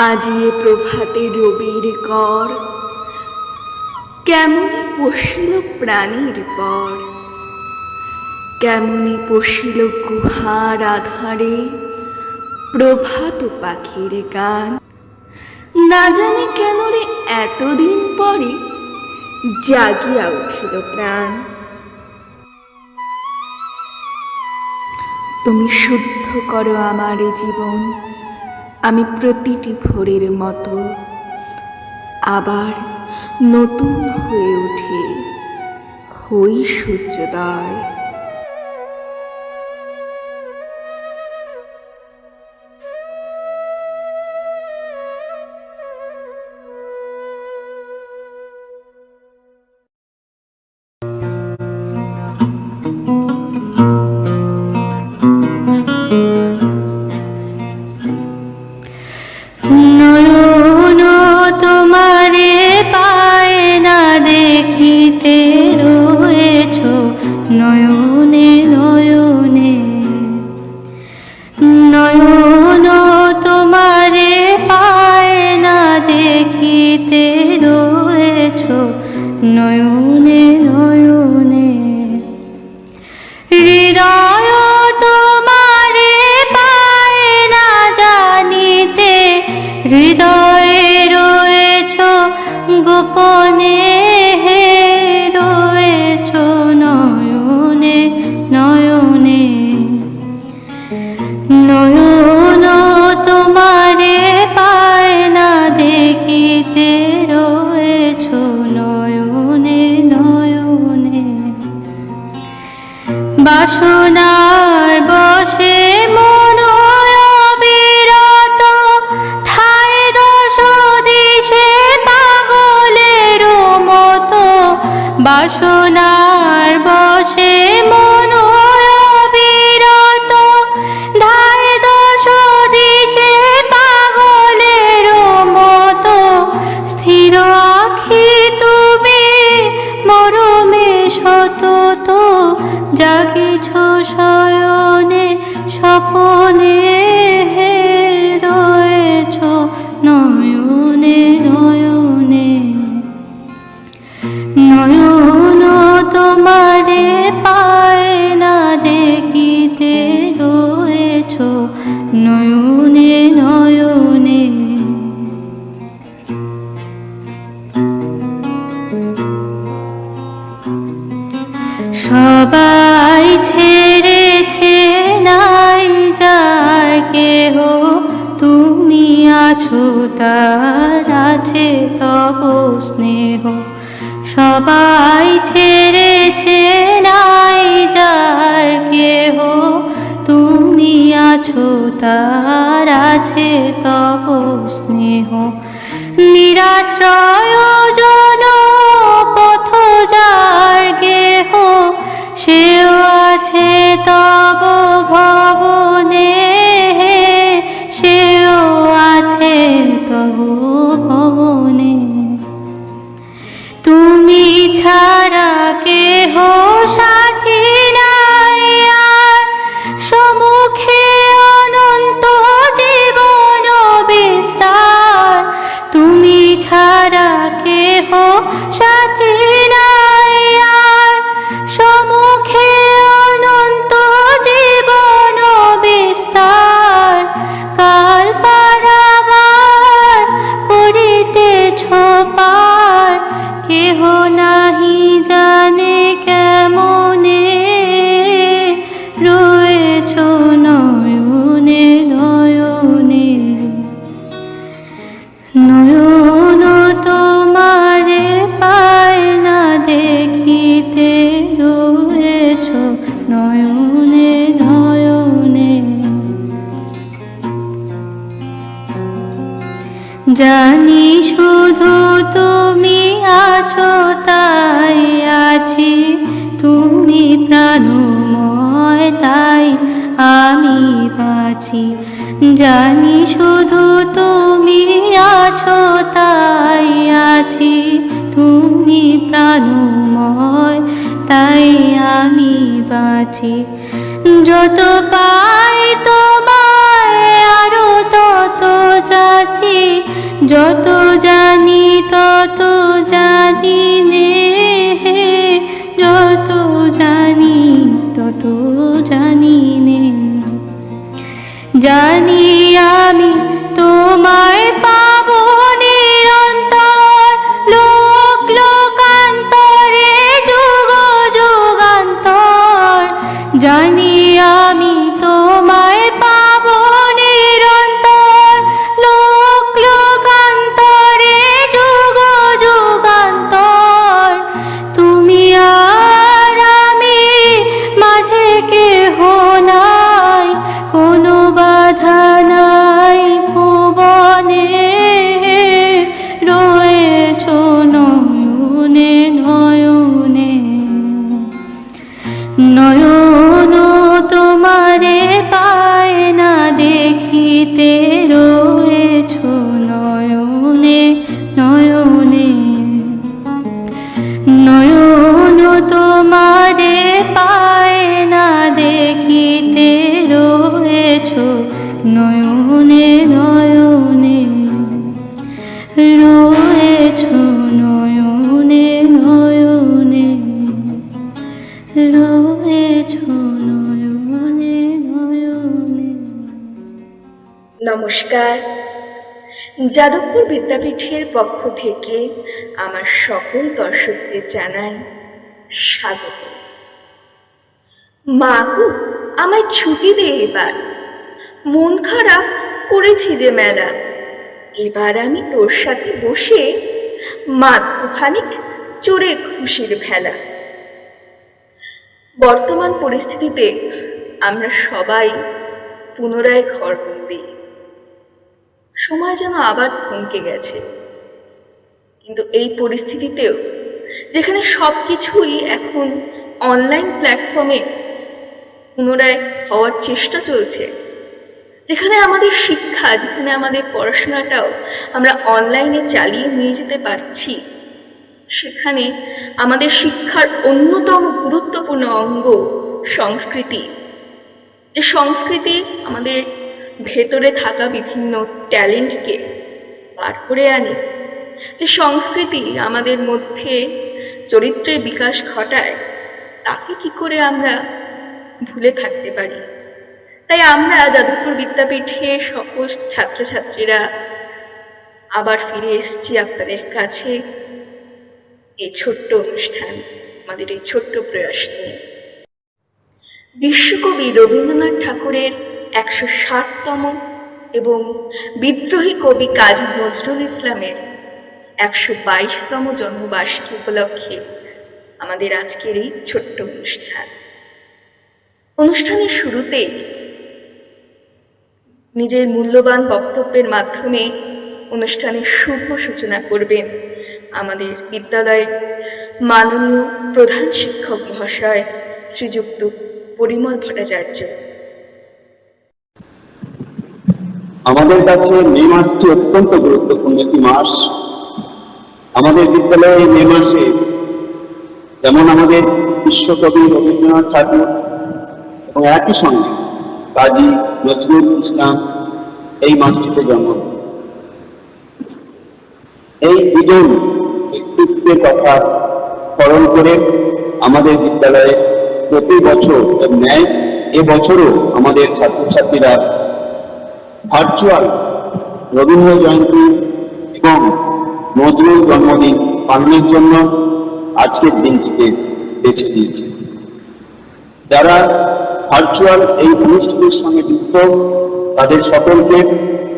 আজিয়ে প্রভাতে রবির কর, কেমনি পশিল প্রাণীর পর। কেমনি পশিল গুহার আধারে প্রভাত পাখির গান। না জানি কেন রে এতদিন পরে জাগিয়া উঠিল প্রাণ। তুমি শুদ্ধ করো আমার জীবন, আমি প্রতিটি ভোরের মতো আবার নতুন হয়ে উঠি, হই সূর্যোদয়। নয়নে নয়নে নয়ন তোমারে পায় না দেখিতে রয়েছ, নয়নে নয়নে হৃদয় তোমারে পায় না জানিতে, হৃদয়ে রয়েছ গোপনে নয়ন তোমারে পায় না দেখিতে রয়েছ, নয়নে নয়নে বাসনার বসে মন অবিরত, ঠায় দশ দিশে পাগলের মতো। বাসনার বসে মন জাগিছ শয়নে স্বপনে রয়েছ, নয়নে নয়নে নয়ন তোমারে পায় না দেখিতে রয়েছ, নয়নে নয়নে সবাই ছেড়েছে নাই যার কেহ, তুমি আছো তার আছে তব স্নেহ। সবাই ছেড়েছে নাই যার কেহ, তুমি আছো তার আছে তব স্নেহ। নিরাশ্রয় জন পথ যার গেহ, সেও আছে তব ভবনে, সেও আছে তব ভবনে। তুমি ছাড়া কেহ সাথী নাই আর, সম্মুখে অনন্ত জীবন বিস্তার। তুমি ছাড়া কেহ সাথী নাই আর, সম্মুখে অনন্ত জীবন বিস্তার। কাল পারাবার করিতেছ পার, কেহ নাহি জানে কেমনে রয়েছ, নয়নে নয়নে নয়ন তোমারে পায় না দেখিতে রয়েছ, নয়নে নয়নে জানি শুধু তুমি আছো তাই আছি, তুমি প্রাণময় তাই আমি বাঁচি। জানি শুধু তুমি আছো তাই আছি, তুমি প্রাণময় তাই আমি বাঁচি। যত পাই তোমায় আরো তত যাচি, যত জানি তত জানি নে, যত জানি তত জানি নে। জানি আমি তোমায় পাবো নিরন্তর, লোক লোকান্তরে যুগ যুগান্তর। জানি আমি তোমায় পাবো নিরন্তর, লোক লোকান্তরে যুগ যুগান্তর। তুমি আর আমি মাঝে কেহ নাই, কোনো বাধা নাই ভুবনে, রয়েছ নয়নে নয়নে। নয়ন তোমারে পায় না দেখিতে, রয়েছ নয়নে নয়নে। নয়ন তোমারে পায় না দেখিতে, রয়েছ নয়নে নয়নে, রয়েছ নয়নে নয়নে, রয়েছ নয়নে নয়নে। নমস্কার। যাদবপুর বিদ্যাপীঠের পক্ষ থেকে আমার সকল দর্শকদের জানাই স্বাগত। মা গো, আমায় ছুটি দে এবার, মন খারাপ করেছি যে মেলা। এবার আমি তোর সাথে বসে মাত্রখানিক চড়ে খুশির ভেলা। বর্তমান পরিস্থিতিতে আমরা সবাই পুনরায় ঘরবন্দি। সময় যেন আবার থমকে গেছে, কিন্তু এই পরিস্থিতিতেও যেখানে সবকিছুই এখন অনলাইন প্ল্যাটফর্মে পুনরায় হওয়ার চেষ্টা চলছে, যেখানে আমাদের শিক্ষা, যেখানে আমাদের পড়াশোনাটাও আমরা অনলাইনে চালিয়ে নিয়ে যেতে পারছি, সেখানে আমাদের শিক্ষার অন্যতম গুরুত্বপূর্ণ অঙ্গ সংস্কৃতি। যে সংস্কৃতি আমাদের ভেতরে থাকা বিভিন্ন ট্যালেন্টকে বার করে আনে, যে সংস্কৃতি আমাদের মধ্যে চরিত্রের বিকাশ ঘটায়, তাকে কি করে আমরা ভুলে থাকতে পারি? তাই আমরা যাদবপুর বিদ্যাপীঠের সকল ছাত্রছাত্রীরা আবার ফিরে এসেছি আপনাদের কাছে এই ছোট্ট অনুষ্ঠান, আমাদের এই ছোট্ট প্রয়াস নিয়ে। বিশ্বকবি রবীন্দ্রনাথ ঠাকুরের ১৬০তম এবং বিদ্রোহী কবি কাজী নজরুল ইসলামের ১২২তম জন্মবার্ষিকী উপলক্ষে আমাদের আজকের এই ছোট্ট অনুষ্ঠান। অনুষ্ঠানের শুরুতে নিজের মূল্যবান বক্তব্যের মাধ্যমে অনুষ্ঠানের শুভ সূচনা করবেন আমাদের বিদ্যালয়ের মাননীয় প্রধান শিক্ষক মহাশয় শ্রীযুক্ত পরিমল ভট্টাচার্য। আমাদের কাছে মে মাসটি অত্যন্ত গুরুত্বপূর্ণ একটি মাস। আমাদের বিদ্যালয়ে এই মে মাসে যেমন আমাদের বিশ্বকবি রবীন্দ্রনাথ ঠাকুর এবং একই সঙ্গে কাজী নজরুল ইসলাম এই মাসটিতে জন্ম। এই দুজন ব্যক্তিত্বের কথা স্মরণ করে আমাদের বিদ্যালয়ে প্রতি বছর ন্যায় এবছরও আমাদের ছাত্রছাত্রীরা ভার্চুয়াল রবীন্দ্র জয়ন্তী এবং নজরুল জন্মদিন পালনের জন্য আজকের দিনটিকে বেছে দিয়েছে। যারা ভার্চুয়াল এই অনুষ্ঠানের সঙ্গে যুক্ত তাদের সকলকে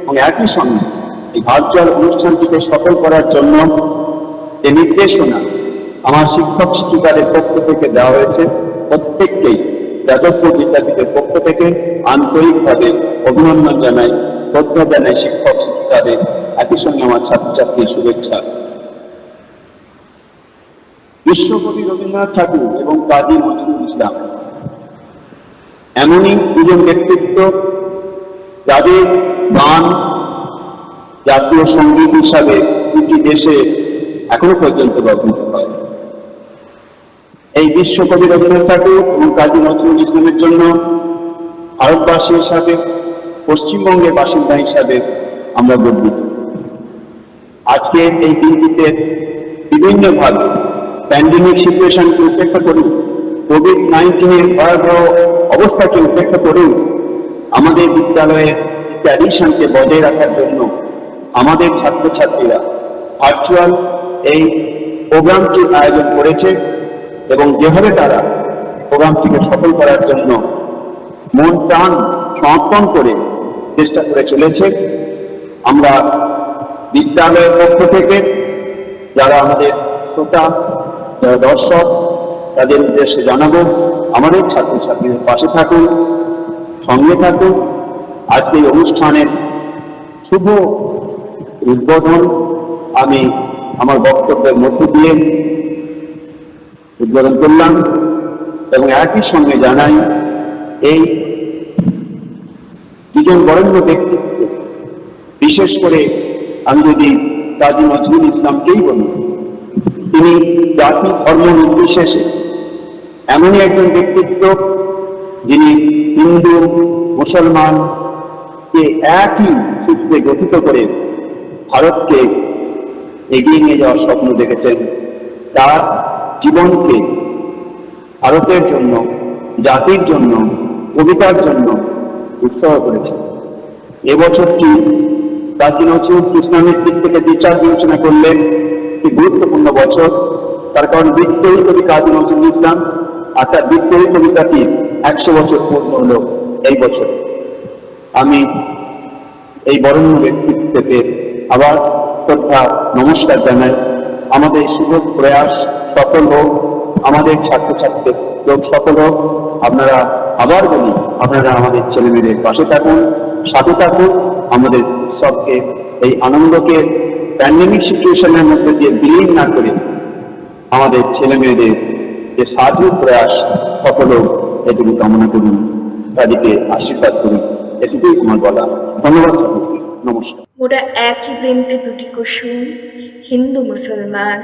এবং একই সঙ্গে এই ভার্চুয়াল অনুষ্ঠানটিকে সফল করার জন্য যে নির্দেশনা আমার শিক্ষক শিক্ষিকাদের পক্ষ থেকে দেওয়া হয়েছে, প্রত্যেককেই যাদবপুর বিদ্যাপীঠের পক্ষ থেকে আন্তরিকভাবে অভিনন্দন জানাই, শ্রদ্ধা জানাই শিক্ষক শিক্ষিকাদের, একই সঙ্গে আমার ছাত্রছাত্রীর শুভেচ্ছা। বিশ্বকবি রবীন্দ্রনাথ ঠাকুর এবং কাজী নজরুল ইসলাম এমনই দুজন ব্যক্তিত্ব যাদের গান জাতীয় সঙ্গীত হিসাবে দুটি দেশে এখনো পর্যন্ত ব্যবহৃত হয়। এই বিশ্বকবি রবীন্দ্রনাথ ঠাকুর এবং কাজী নজরুল ইসলামের জন্য ভারতবাসী হিসাবে, পশ্চিমবঙ্গের বাসিন্দা হিসাবে আমরা গর্বিত। আজকে এই দিনটিতে বিভিন্নভাবে প্যান্ডেমিক সিচুয়েশনকে উপেক্ষা করি, কোভিড-19 ভয়াবহ অবস্থাকে উপেক্ষা করেও আমাদের বিদ্যালয়ের ট্র্যাডিশনকে বজায় রাখার জন্য আমাদের ছাত্রছাত্রীরা ভার্চুয়াল এই প্রোগ্রামটির আয়োজন করেছে এবং যেভাবে তারা প্রোগ্রামটিকে সফল করার জন্য মন প্রাণ সমর্পণ করে চেষ্টা করে চলেছে, আমরা বিদ্যালয়ের পক্ষ থেকে যারা আমাদের শ্রোতা, যারা দর্শক, তাদের উদ্দেশ্যে জানাবো আমাদের ছাত্রছাত্রীদের পাশে থাকুন, সঙ্গে থাকুন। আজকে এই অনুষ্ঠানের শুভ উদ্বোধন আমি আমার বক্তব্যের মধ্য দিয়ে উদ্বোধন করলাম এবং একই সঙ্গে জানাই এই দুজন বরেণ্য ব্যক্তিত্ব, বিশেষ করে আমি যদি কাজী নজরুল ইসলামকেই বলি, তিনি জাতি ধর্ম নির্বিশেষে এমনই একজন ব্যক্তিত্ব যিনি হিন্দু মুসলমানকে একই সূত্রে গঠিত করে ভারতকে এগিয়ে নিয়ে যাওয়ার স্বপ্ন দেখেছেন। তার জীবনকে ভারতের জন্য, জাতির জন্য, কবিতার জন্য উৎসাহ করেছেন। এবছরটি কাজী নজরুল ইসলামের দিক থেকে বিচার বিবেচনা করলে একটি গুরুত্বপূর্ণ বছর, তার কারণ বিদ্রোহী কবি কাজী নজরুল ইসলাম আর তার বিদ্রোহী কবিতাটি 100 বছর পূর্ণ হল এই বছর। আমি এই বরেণ্য ব্যক্তিত্বকে আবার শ্রদ্ধা নমস্কার জানাই। আমাদের শুভ প্রয়াস সফল হোক, আমাদের ছাত্রছাত্রীদের লোক সফল হোক। আপনারা আবার বলি, আপনারা আমাদের ছেলেমেয়েদের পাশে থাকুন, সাথে থাকুন। আমাদের উৎসবকে, এই আনন্দকে প্যান্ডেমিক সিচুয়েশনের মধ্যে দিয়ে বিলীন না করে আমাদের ছেলেমেয়েদের যে সাধু প্রয়াস সফল হোক এটুকু কামনা করুন, তাদেরকে আশীর্বাদ করুন। এটুকুই আমার বলা। ধন্যবাদ সকলকে, নমস্কার। মোরা একই বৃন্তে দুটি কুসুম, হিন্দু মুসলমান,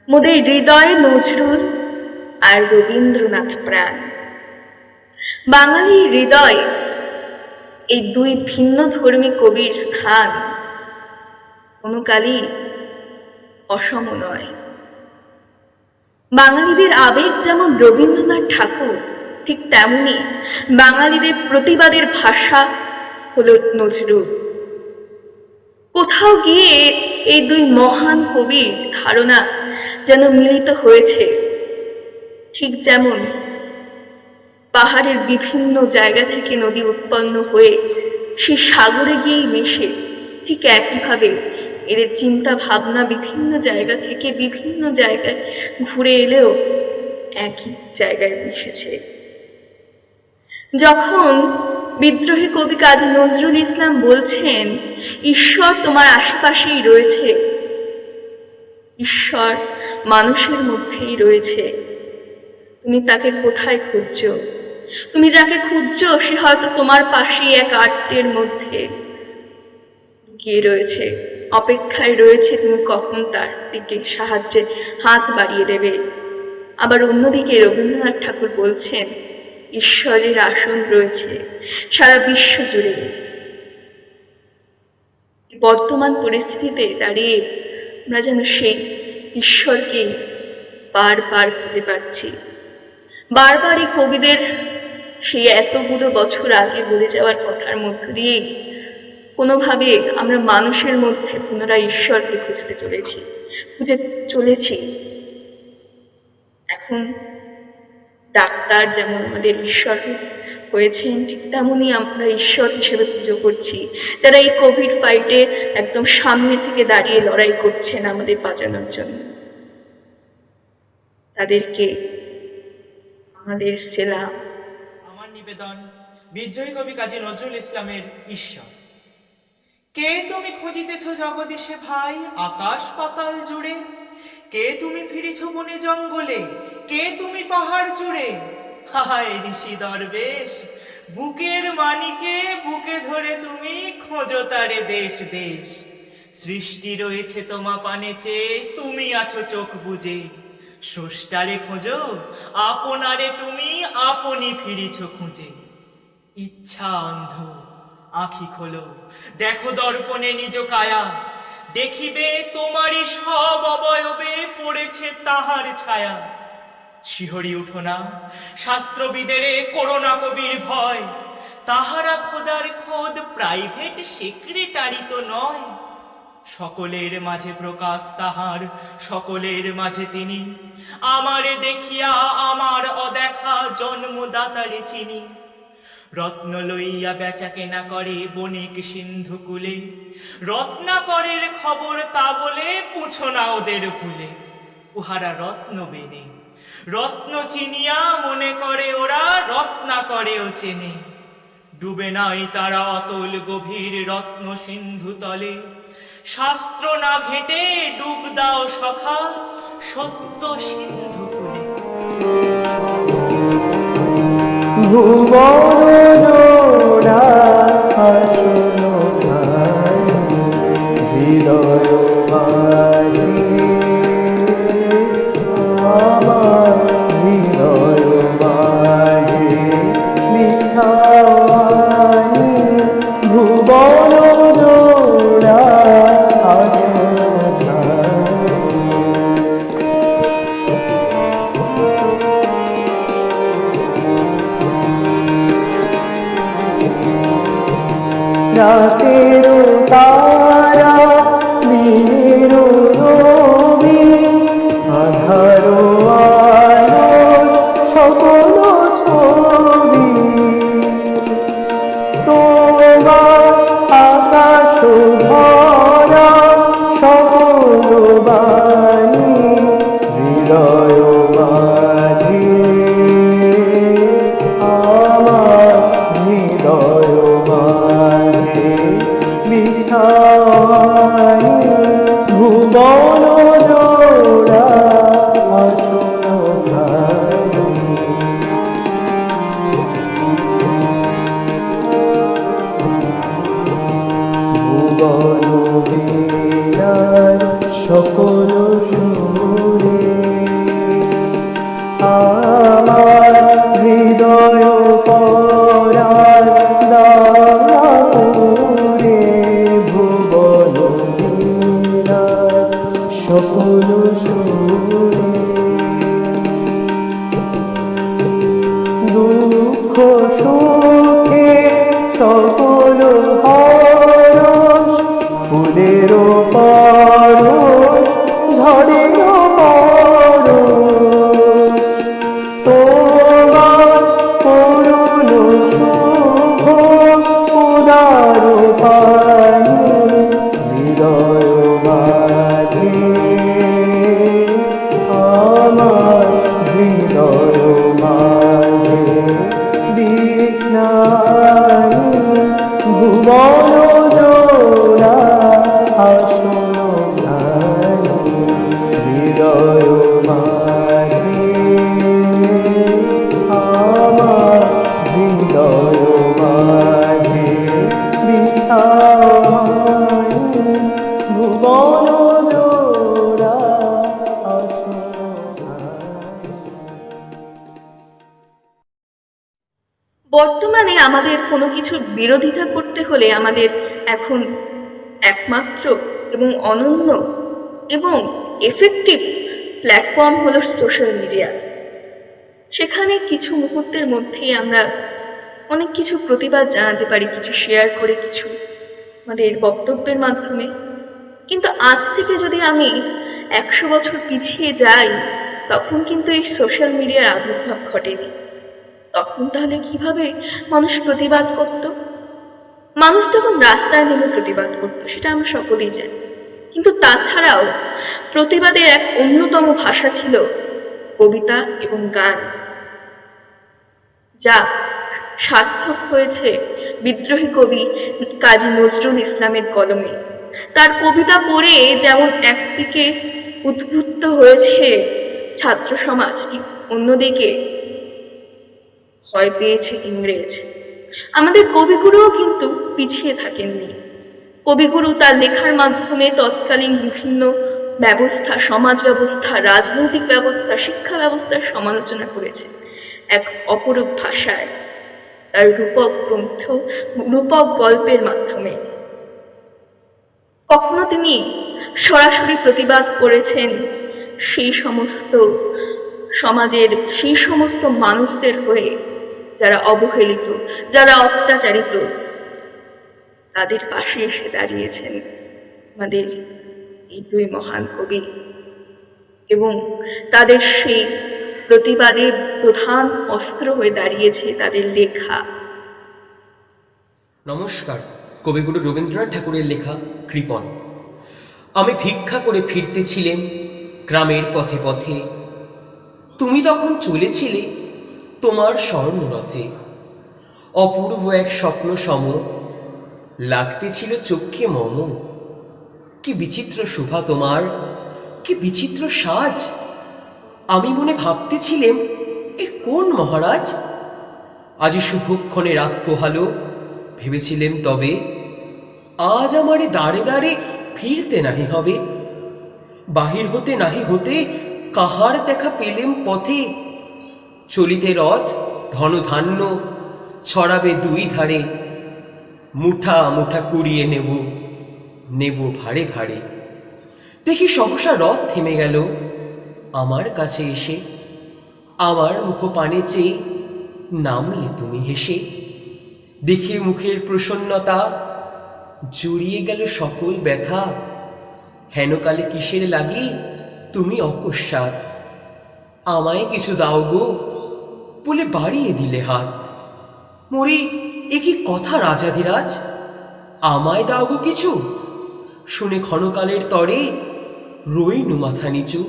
মোদের হৃদয়ে নজরুল আর রবীন্দ্রনাথ প্রাণ। বাঙালির হৃদয়ে এই দুই ভিন্ন ধর্মী কবির স্থান কোনো কালই অসম নয়। বাঙালিদের আবেগ যেমন রবীন্দ্রনাথ ঠাকুর, ঠিক তেমনি বাঙালিদের প্রতিবাদের ভাষা হলো নজরুল। কোথাও গিয়ে এই দুই মহান কবির ধারণা যেন মিলিত হয়েছে, ঠিক যেমন পাহাড়ের বিভিন্ন জায়গা থেকে নদী উৎপন্ন হয়ে সে সাগরে গিয়ে মেশে, ঠিক একইভাবে এদের চিন্তা ভাবনা বিভিন্ন জায়গা থেকে বিভিন্ন জায়গায় ঘুরে এলেও একই জায়গায় মিশেছে। যখন বিদ্রোহী কবি কাজী নজরুল ইসলাম বলছেন ঈশ্বর তোমার আশেপাশেই রয়েছে, ঈশ্বর মানুষের মধ্যেই রয়েছে, তুমি তাকে কোথায় খুঁজছো? তুমি যাকে খুঁজছো সে হয়তো তোমার পাশেই এক আর্তের মধ্যে গিয়ে রয়েছে, অপেক্ষায় রয়েছে তুমি কখন তার দিকে সাহায্যের হাত বাড়িয়ে দেবে। আবার অন্যদিকে রবীন্দ্রনাথ ঠাকুর বলছেন ঈশ্বরের আসন রয়েছে সারা বিশ্ব জুড়ে। বর্তমান পরিস্থিতিতে দাঁড়িয়ে আমরা যেন সেই ঈশ্বরকে বারবার খুঁজে পাচ্ছি। বারবার এই কবিদের সেই এতগুলো বছর আগে বলে যাওয়ার কথার মধ্য দিয়েই কোনোভাবে আমরা মানুষের মধ্যে পুনরায় ঈশ্বরকে খুঁজে চলেছি। এখন ডাক্তার যেমন আমাদের ঈশ্বর হয়েছেন, ঠিক তেমনই আমরা ঈশ্বর হিসেবে পুজো করছি, যারা এই কোভিড ফাইটে একদম সামনে থেকে দাঁড়িয়ে লড়াই করছেন আমাদের বাঁচানোর জন্য। তাদেরকে আমাদের সেলাম। আমার নিবেদন বিদ্রোহী কবি কাজী নজরুল ইসলামের ঈশ্বর। কে তুমি খুঁজিতেছ জগদীশে ভাই আকাশ পাতাল জুড়ে? কে তুমি ফিরিছ বনে জঙ্গলে? কে তুমি পাহাড় জুড়ে? হায় ঋষি দরবেশ, বুকের মানিকে বুকে ধরে তুমি খোঁজো তারে দেশ দেশ। সৃষ্টি রয়েছে তোমা পানে চেয়ে, তুমি আছো চোখ বুজে। স্রষ্টারে খোঁজো, আপনারে তুমি আপনি ফিরিছ খুঁজে। ইচ্ছা অন্ধ, আঁখি খোলো, দেখো দর্পণে নিজ কায়া। দেখিবে তোমারই সব অবয়বে পড়েছে তাহার ছায়া। শিহরি উঠো না, শাস্ত্রবিদেরে করোনা কবির ভয়, তাহারা খোদার খোদ প্রাইভেট সেক্রেটারি তো নয়। সকলের মাঝে প্রকাশ তাহার, সকলের মাঝে তিনি, আমারে দেখিয়া আমার অদেখা জন্মদাতারে চিনি। রত্ন লইয়া বেচা কেনা করে বণিক সিন্ধু কুলে, রত্নাকরের খবর তা বলে পুছো না ওদের ভুলে। উহারা রত্ন বেনে, রত্ন চিনিয়া মনে করে ওরা রত্নাকরেও চেনে। ডুবে নাই তারা অতল গভীর রত্ন সিন্ধু তলে, শাস্ত্র না ঘেটে ডুব দাও সখা সত্য সিন্ধু কুলে। ভুবন জোড়া আসনো ভাই, হৃদয় মাঝে আমার হৃদয় মাঝে মিছাওয়ানি। ভুবন জোড়া আসনো ভাই, রাতের তারা দিনের রবি, আধার আলো সকল ছবি, তোমার আকাশ ভরা সকল বাণী, হৃদয় মাঝে আমার হৃদয় মাঝে বিছাওয়ানি। ভুবন জোড়া আসনো ভাই, ভুবন বীণার সকল সুরে আমার হৃদয় পরার দাপুরে। ভুবন বীণার সকল সুরে দুঃখ সুখে সকল হরস, ফুলের পরশ ঝড়ের পরশ, তোমার করুণ শুভ উদার পানি, হৃদয় মাঝে আমার হৃদয় মাঝে বিষ্ণানি। ভুবন জোড়া আসনো ভাই, হৃদয় মাঝে আমার হৃদয় মাঝে বিছাওয়ানি। ভুবন জোড়া আসনো ভাই। বর্তমানে আমাদের কোনো কিছুর বিরোধিতা করতে হলে আমাদের এখন একমাত্র এবং অনন্য এবং এফেক্টিভ প্ল্যাটফর্ম হলো সোশ্যাল মিডিয়া। সেখানে কিছু মুহূর্তের মধ্যেই আমরা অনেক কিছু প্রতিবাদ জানাতে পারি, কিছু শেয়ার করে, কিছু আমাদের বক্তব্যের মাধ্যমে। কিন্তু আজ থেকে যদি আমি 100 বছর পিছিয়ে যাই, তখন কিন্তু এই সোশ্যাল মিডিয়ার আবির্ভাব ঘটেনি। তখন তাহলে কিভাবে মানুষ প্রতিবাদ করত? মানুষ তখন রাস্তায় নেমে প্রতিবাদ করত, সেটা আমরা সকলেই জানি। কিন্তু তাছাড়াও প্রতিবাদের এক অন্যতম ভাষা ছিল কবিতা এবং গান, যা সার্থক হয়েছে বিদ্রোহী কবি কাজী নজরুল ইসলামের কলমে। তার কবিতা পড়ে যেমন একদিকে উদ্বুদ্ধ হয়েছে ছাত্র সমাজ, ঠিক অন্যদিকে ভয় পেয়েছে ইংরেজ। আমাদের কবিগুরুও কিন্তু পিছিয়ে থাকেননি। কবিগুরু তার লেখার মাধ্যমে তৎকালীন বিভিন্ন ব্যবস্থা, সমাজ ব্যবস্থা, রাজনৈতিক ব্যবস্থা, শিক্ষা ব্যবস্থার সমালোচনা করেছে এক অপরূপ ভাষায়, তার রূপক গ্রন্থ, রূপক গল্পের মাধ্যমে। কখনো তিনি সরাসরি প্রতিবাদ করেছেন সেই সমস্ত সমাজের সেই সমস্ত মানুষদের হয়ে যারা অবহেলিত, যারা অত্যাচারিত, তাদের পাশে এসে দাঁড়িয়েছেন আমাদের এই দুই মহান কবি, এবং তাদের সেই প্রতিবাদের প্রধান অস্ত্র হয়ে দাঁড়িয়েছে তাদের লেখা। নমস্কার। কবিগুরু রবীন্দ্রনাথ ঠাকুরের লেখা কৃপণ। আমি ভিক্ষা করে ফিরতেছিলেম গ্রামের পথে পথে, তুমি তখন চলেছিলে তোমার স্বর্ণরথে। অপূর্ব এক স্বপ্ন সম লাগতেছিল চক্ষে মম। কি বিচিত্র শোভা তোমার, কি বিচিত্র সাজ। আমি মনে ভাবতেছিলেম এ কোন মহারাজ। আজ শুভক্ষণে রাত পোহালো, ভেবেছিলেম তবে আজ আমারে দাঁড়ে দাঁড়ে ফিরতে নাহি হবে। বাহির হতে নাহি হতে কাহার দেখা পেলেম পথে। চলিতে রথ ধনধান্য ছড়াবে দুই ধারে। মুঠা মুঠা কুড়িয়ে নেব, নেব ভারে ভারে। দেখি সহসা রথ থেমে গেল আমার কাছে এসে। আমার মুখপানে চেয়ে নামলে তুমি হেসে। দেখে মুখের প্রসন্নতা জুড়িয়ে গেল সকল ব্যথা। হেনকালে কিসের লাগি তুমি অকস্মাৎ আমায় কিছু দাও গো বলে বাড়িয়ে দিলে হাত। মরি এ কি কথা রাজাধিরাজ, আমায় দাও গো কিছু। শুনে ক্ষণকালের তরে রইনু মাথা নিচু।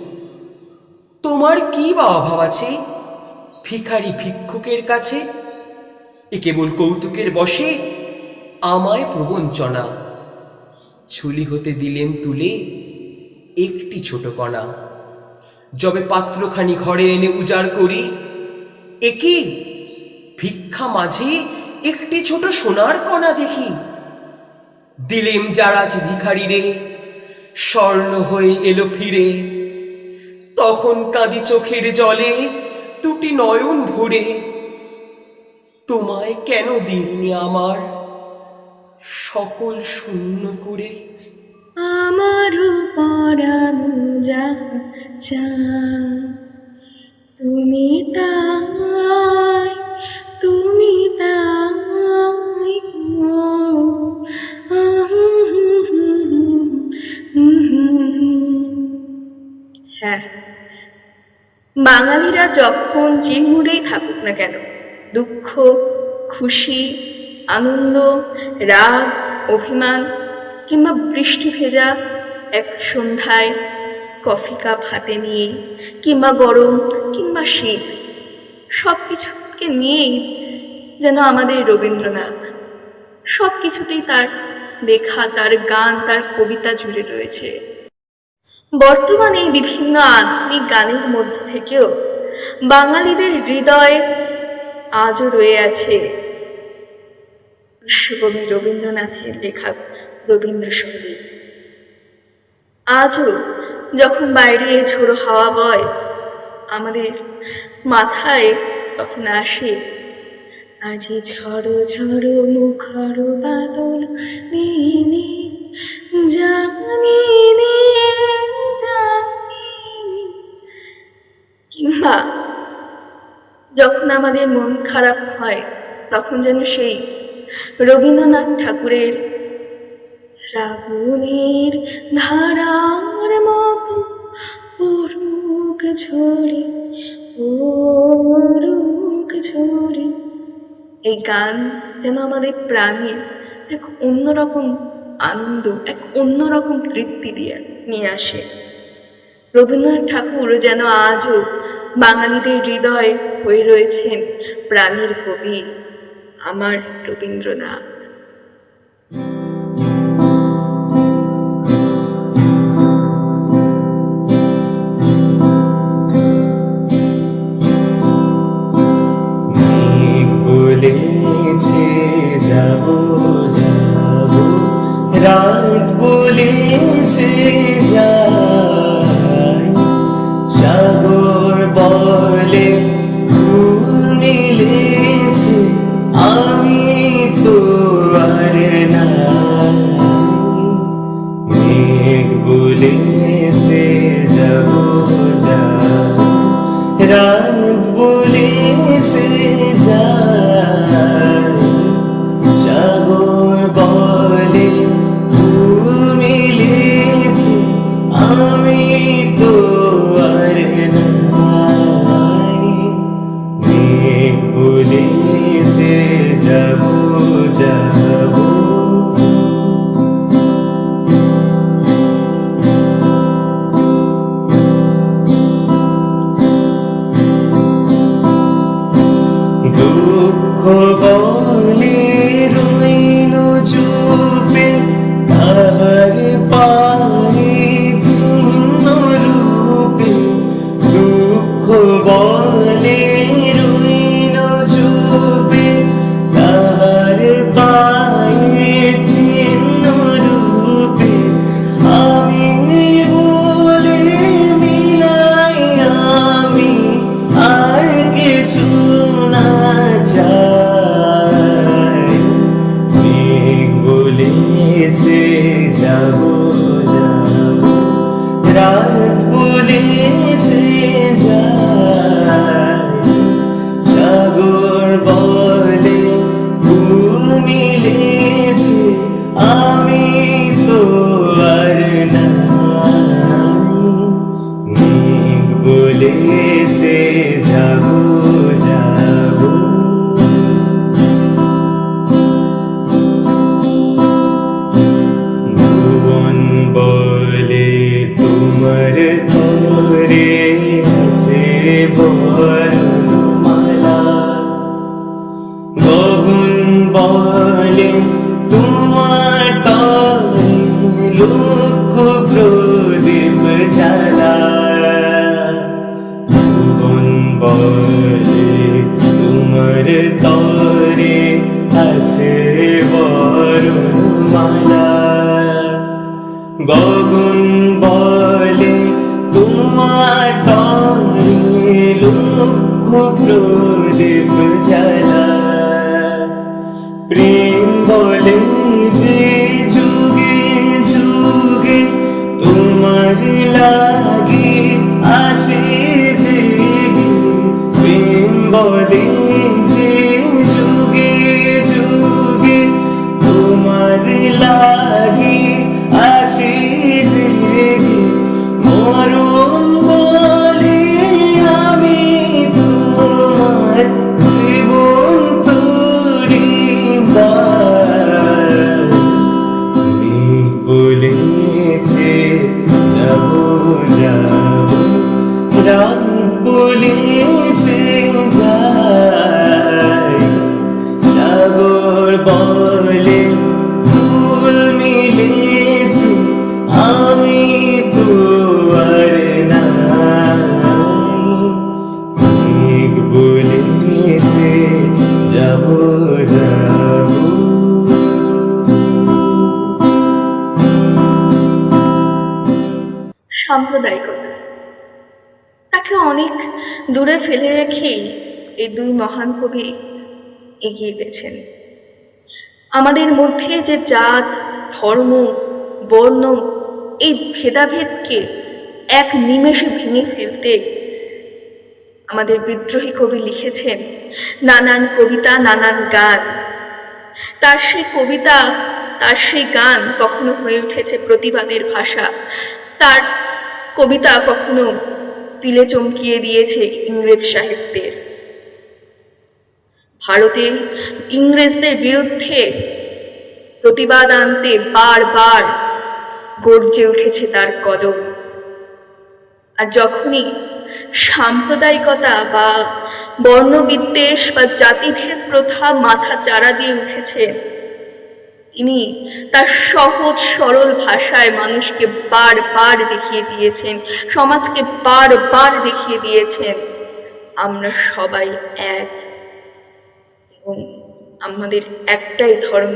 তোমার কি বা অভাব আছে ভিখারি ভিক্ষুকের কাছে। এ কেবল কৌতুকের বশে আমায় প্রবঞ্চনা। ঝুলি হতে দিলেম তুলে একটি ছোট কণা। যবে পাত্রখানি ঘরে এনে উজাড় করি, একে ভিক্ষা মাঝে একটি ছোট সোনার কণা দেখি। দিলেম যারাজ ভিখারি রে, স্বর্ণ হয়ে এলো ফিরে। তখন কাঁদি চোখের জলে দুটি নয়ন ভরে। তোমায় কেন দিইনি আমার সকল শূন্য করে। আমারও পরানো যাহা চায়, তুমি তাই, তুমি তাই গো। হ্যাঁ, বাঙালিরা যখন যে মুডেই থাকুক না কেন, দুঃখ, খুশি, আনন্দ, রাগ, অভিমান, কিংবা বৃষ্টি ভেজা এক সন্ধ্যায় কফি কাপ হাতে নিয়ে, কিংবা গরম কিংবা শীত, সব কিছুকে নিয়েই যেন আমাদের রবীন্দ্রনাথ। সব কিছুতেই তার লেখা, তার গান, তার কবিতা জুড়ে রয়েছে। বর্তমানে বিভিন্ন আধুনিক গানের মধ্য থেকেও বাঙালিদের হৃদয়ে আজও রয়ে আছে বিশ্বকবি রবীন্দ্রনাথের লেখা রবীন্দ্রসঙ্গীত। আজও যখন বাইরে ঝোড়ো হাওয়া বয়, আমাদের মাথায় তখন আসে আজি ঝড়ো ঝড়ো মুখর বাদল নীনে জানি নে জানি। কিংবা যখন আমাদের মন খারাপ হয়, তখন যেন সেই রবীন্দ্রনাথ ঠাকুরের শ্রাবণের ধারার মতো পড়ুক ঝরে, পড়ুক ঝরে, এই গান যেন আমাদের প্রাণে এক অন্যরকম আনন্দ, এক অন্যরকম তৃপ্তি নিয়ে আসে। রবীন্দ্রনাথ ঠাকুর যেন আজও বাঙালিদের হৃদয়ে হয়ে রয়েছেন প্রাণের কবি, আমার রবীন্দ্রনাথ। বলেছে যাব যাব, রাত বলেছে যাই, সাগর বলে ফুল মিলেছে, আমি তো আর নাই। বলেছে যাব যাব, রাত বলেছে যায়, সাগর বলে ফুল মিলেছে, আমি তো আর নাই, মেঘ বলেছে যাব যাব। ভুবন বলে তোমার তরে আছে বর্ণমালা, গগন বলে তোমার তরে লক্ষ প্রদীপ জ্বালা, ভুবন বলে তোমার তরে আছে বর্ণমালা, গগন বলে তোমার তরে লক্ষ প্রদীপ জ্বালা, প্রেম বলে যে যুগে যুগে তোমার লাগি আসে জেগে, প্রেম বলে যে যুগে যুগে তোমার লাগি আসে জেগে, মরণ বলে আমি তোমার জীবন তরিবার, মেঘ বলেছে যাব যাব, রাত বলেছে যায়, সাগর বলে ফুল মিলেছে, আমি তো আর নাই, মেঘ বলেছে যাব যাব। সাম্প্রদায়িকতা তাকে অনেক দূরে ফেলে রেখেই এই দুই মহান কবি এগিয়ে গেছেন। আমাদের মধ্যে যে জাত, ধর্ম, বর্ণ, এই ভেদাভেদকে এক নিমেষে ভেঙে ফেলতে আমাদের বিদ্রোহী কবি লিখেছেন নানান কবিতা, নানান গান। তার সেই কবিতা, তার সেই গান কখনো হয়ে উঠেছে প্রতিবাদের ভাষা, তার কবিতা কখনো তিলে চমকিয়ে দিয়েছে ইংরেজ সাহিত্যের। ভারতে ইংরেজদের বিরুদ্ধে প্রতিবাদ আনতে বারবার গর্জে উঠেছে তার কদম। আর যখনই সাম্প্রদায়িকতা বা বর্ণবিদ্বেষ বা জাতিভেদ প্রথা মাথা চারা দিয়ে উঠেছে, তিনি তার সহজ সরল ভাষায় মানুষকে বারবার দেখিয়ে দিয়েছেন, সমাজকে বারবার দেখিয়ে দিয়েছেন আমরা সবাই এক এবং আমাদের একটাই ধর্ম,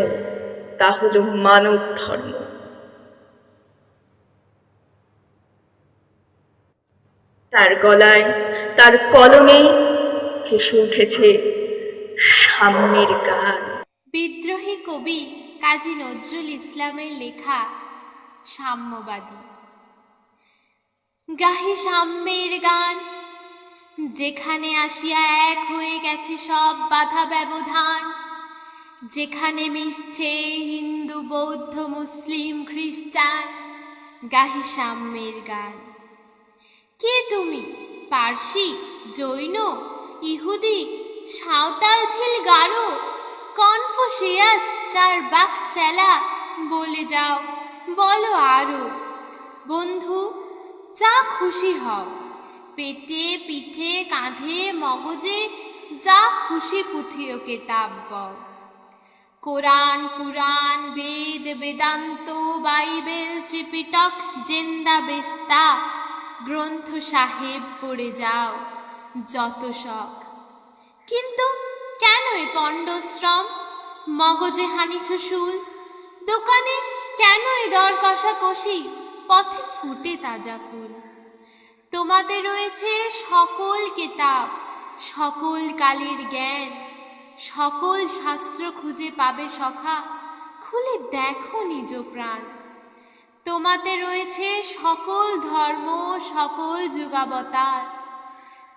তা হলো মানব ধর্ম। তার গলায়, তার কলমে ভেসে উঠেছে সাম্যের গান। বিদ্রোহী কবি কাজী নজরুল ইসলামের লেখা সাম্যবাদী। গাহি সাম্যের গান, যেখানে আসিয়া এক হয়ে গেছে সব বাধা ব্যবধান, যেখানে মিশছে হিন্দু, বৌদ্ধ, মুসলিম, খ্রিস্টান। গাহি সাম্যের গান। কে তুমি? পার্সি, জৈন, ইহুদি, সাঁওতাল, ভিল, গারো, কনফুসিয়াস, চারবাক, চেলা, বলে যাও, বলো আরো। বন্ধু, যা খুশি হও, পেটে, পিঠে, কাঁধে, মগজে, যা খুশি পুঁথিও কেতাব বও। কোরআন, পুরাণ, বেদ, বেদান্ত, বাইবেল, ত্রিপিটক, জেন্দা বেস্তা, গ্রন্থ সাহেব পড়ে যাও যত শখ। কিন্তু কেন এ পণ্ডশ্রম? মগজে হানিছ শুল, দোকানে কেন এ দর কষাকষি? পথে ফুটে তাজা ফুল। তোমাদের রয়েছে সকল কিতাব, সকল কালের জ্ঞান, সকল শাস্ত্র খুঁজে পাবে সখা। খুলে দেখো নিজ প্রাণ। তোমাতে রয়েছে সকল ধর্ম, সকল যুগাবতার।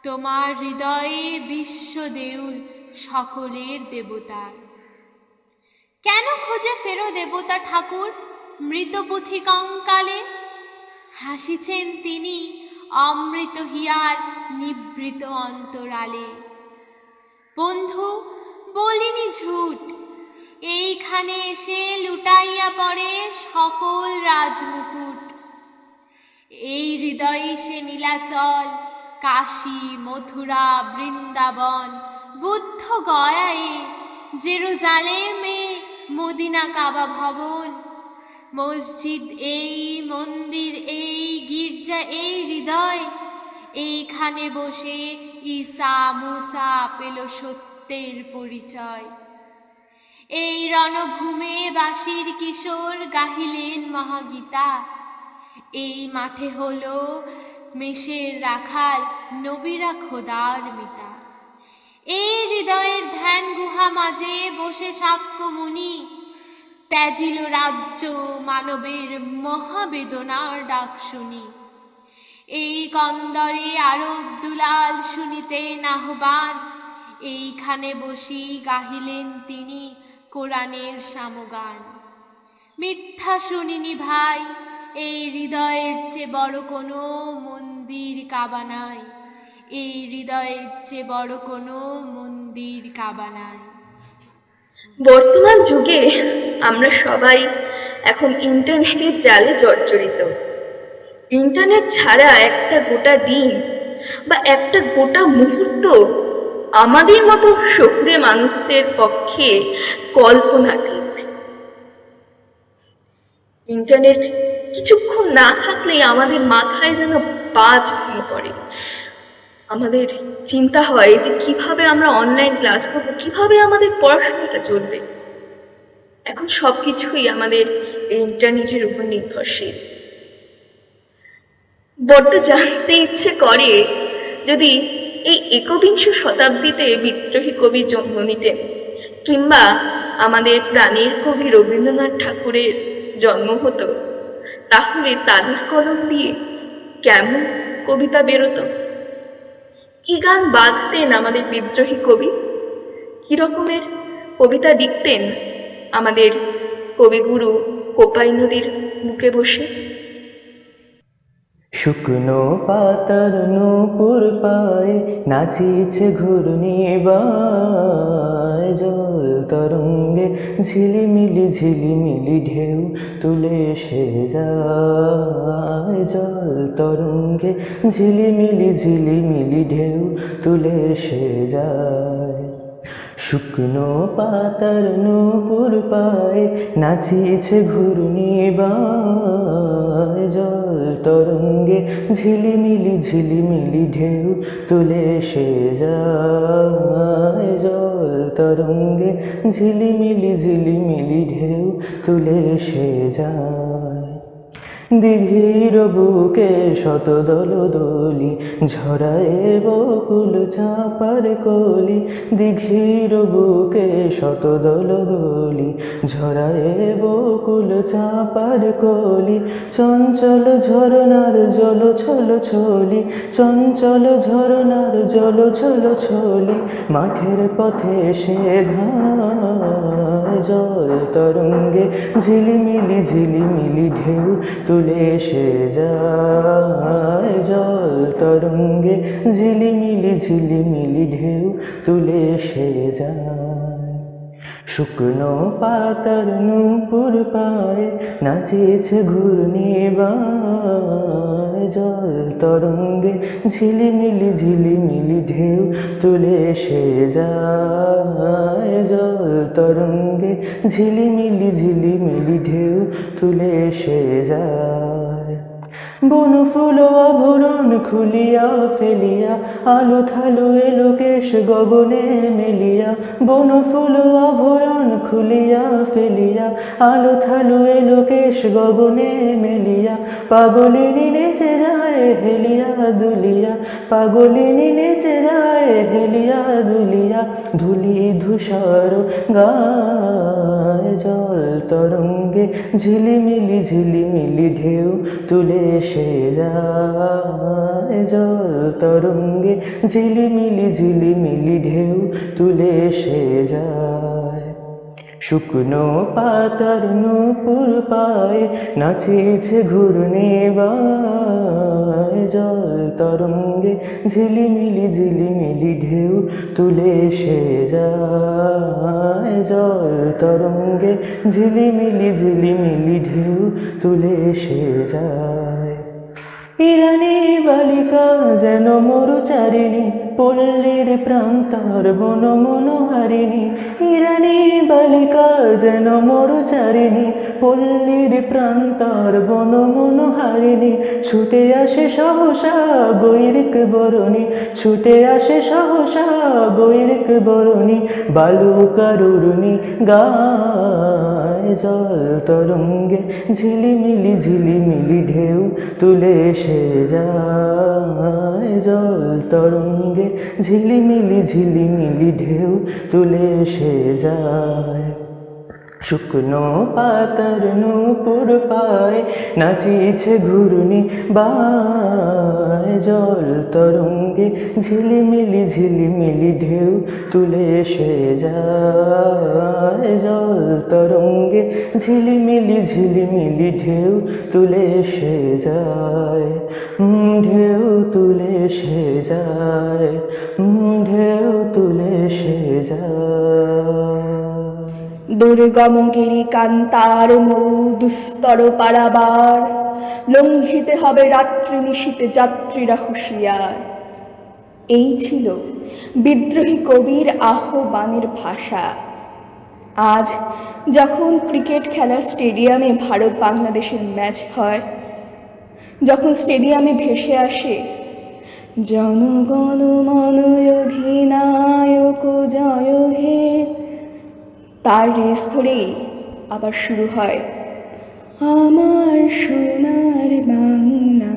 তোমার হৃদয়ে বিশ্ব দেউল, সকলের দেবতার। কেন খুঁজে ফেরো দেবতা ঠাকুর মৃত পুঁথি কঙ্কালে? হাসিছেন তিনি অমৃত হিয়ার নিবৃত অন্তরালে। বন্ধু, বলিনি ঝুট, এইখানে এসে লুটাইয়া পড়ে সকল রাজমুকুট। এই হৃদয়ে সে নীলাচল, কাশী, মথুরা, বৃন্দাবন, বুদ্ধ গয়ায়ে, জেরুজালেমে, মদিনা কাবা ভবন, মসজিদ এই, মন্দির এই, গির্জা এই হৃদয়। এইখানে বসে ঈসা মুসা পেল সত্যের পরিচয়। এই রণভূমে বাঁশির কিশোর গাহিলেন মহাগীতা। এই মাঠে হলো মেষের রাখাল, নবীরা খোদার মিতা। এই হৃদয়ের ধ্যান গুহা মাঝে বসে সাক্ষ্য মুনি, ত্যাজিল রাজ্য মানবের মহাবেদনার ডাক শুনি। এই কন্দরে আরব দুলাল শুনিতেন আহ্বান, এইখানে বসি গাহিলেন তিনি কোরআনের সামগান। মিথ্যা শুনিনি ভাই, এই হৃদয়ের চেয়ে বড় কোনো মন্দির কাবা নাই। এই হৃদয়ের চেয়ে বড় কোনো মন্দির কাবা নাই। বর্তমান যুগে আমরা সবাই এখন ইন্টারনেটের জালে জর্জরিত। ইন্টারনেট ছাড়া একটা গোটা দিন বা একটা গোটা মুহূর্ত আমাদের মতো শহুরে মানুষদের পক্ষে কল্পনাতীত। ইন্টারনেট কিছুক্ষণ না থাকলেই আমাদের মাথায় যেন বাজ ভেঙে পড়ে। আমাদের চিন্তা হয় যে কিভাবে আমরা অনলাইন ক্লাস করবো, কিভাবে আমাদের পড়াশোনাটা চলবে। এখন সবকিছুই আমাদের এই ইন্টারনেটের উপর নির্ভরশীল। বড্ড জানতে ইচ্ছে করে যদি এই একবিংশ শতাব্দীতে বিদ্রোহী কবি জন্ম নিতেন, কিংবা আমাদের প্রাণের কবি রবীন্দ্রনাথ ঠাকুরের জন্ম হতো, তাহলে তাদের কলম দিয়ে কেমন কবিতা বেরোতো, কি গান বাঁধতেন আমাদের বিদ্রোহী কবি, কি রকমের কবিতা লিখতেন আমাদের কবিগুরু কোপাই নদীর বুকে বসে। শুকনো পাতার নূপুর পায়ে নাচিছে ঘূর্ণিবায়, জল তরঙ্গে ঝিলিমিলি ঝিলিমিলি ঢেউ তুলে এসে যায়। জল তরঙ্গে ঝিলিমিলি ঝিলিমিলি ঢেউ তুলে এসে যায়। শুকনো পাতার নূপুর পায়ে নাচিছে ঘূর্ণিবায়, জল তরঙ্গে ঝিলিমিলি ঝিলিমিলি ঢেউ তুলে এসে যায়। জল তরঙ্গে ঝিলিমিলি ঝিলিমিলি ঢেউ তুলে এসে যায়। দিঘির বুকে শত দল দলি ঝরায় বকুল চাপার কলি। দিঘির বুকে শত দল দলি ঝরায় বকুল চাপার কলি। চঞ্চল ঝরনার জল ছল ছলি, চঞ্চল ঝরনার জল ছল ছলি। মাঠের পথে সে ধায়, জল তরঙ্গে ঝিলিমিলি ঝিলিমিলি ঢেউ তুলে এসে যায়। জল তরঙ্গে ঝিলিমিলি ঝিলিমিলি ঢেউ তুলে এসে যায়। শুকনো পাতার নূপুর পায়ে নাচিছে ঘূর্ণিবায়, জল তরঙ্গে ঝিলিমিলি ঝিলিমিলি ঢেউ তুলে এসে যায়। জল তরঙ্গে ঝিলিমিলি ঝিলিমিলি ঢেউ তুলে এসে যায়। বনফুল আভরণ খুলিয়া ফেলিয়া, আলো থালো এলো কেশ গগনে মেলিয়া। বনফুল আভরণ খুলিয়া ফেলিয়া, আলো থালো এলো কেশ গগনে মেলিয়া। পাগলিনী নেচে যায় হেলিয়া দুলিয়া, পাগলিনী নেচে যায় হেলিয়া দুলিয়া। ধুলি ধূসর গায়, জল তরঙ্গে ঝিলিমিলি ঝিলিমিলি ঢেউ তুলে এসে যায়, জল তরঙ্গে ঝিলিমিলি ঝিলিমিলি ঢেউ তুলে এসে যায়। শুকনো পাতার নূপুর পায়ে নাচিছে ঘূর্ণিবায়, জল তরঙ্গে ঝিলিমিলি ঝিলিমিলি ঢেউ তুলে এসে যায়, জল তরঙ্গে ঝিলিমিলি ঝিলিমিলি ঢেউ তুলে এসে যায়। ইরানি বালিকা যেন মরুচারিণী, পল্লীর প্রান্তর বন মনোহারিণী। ইরানি বালিকা যেন মরুচারিণী, পল্লীর প্রান্তর বন মনোহারিণী। ছুটে আসে সহসা গৈরিক বরণী, ছুটে আসে সহসা গৈরিক বরণী। বালুকারুণী গায়, জল তরঙ্গে ঝিলিমিলি ঝিলিমিলি ঢেউ তুলে এসে যায়, জল তরঙ্গে ঝিলিমিলি ঝিলিমিলি ঢেউ তুলে এসে যায়। শুকনো পাতার নূপুর পায় নাচিছে ঘূর্ণি বায়, জল তরঙ্গে ঝিলিমিলি ঝিলিমিলি ঢেউ তুলে এসে যায়, জল তরঙ্গে ঝিলিমিলি ঝিলিমিলি ঢেউ তুলে এসে যায়, ঢেউ তুলে এসে যায়, ঢেউ তুলে এসে যায়। দুর্গম গিরি কান্তার মরু দুস্তর পারাবার, লঙ্ঘিতে হবে রাত্রি নিশীতে যাত্রীরা হুঁশিয়ার। এই ছিল বিদ্রোহী কবির আহ্বানের ভাষা। আজ যখন ক্রিকেট খেলার স্টেডিয়ামে ভারত বাংলাদেশের ম্যাচ হয়, যখন স্টেডিয়ামে ভেসে আসে জনগণ মন অধিনায়ক জয় হে, তার রেস ধরেই আবার শুরু হয় আমার সোনার বাংলা,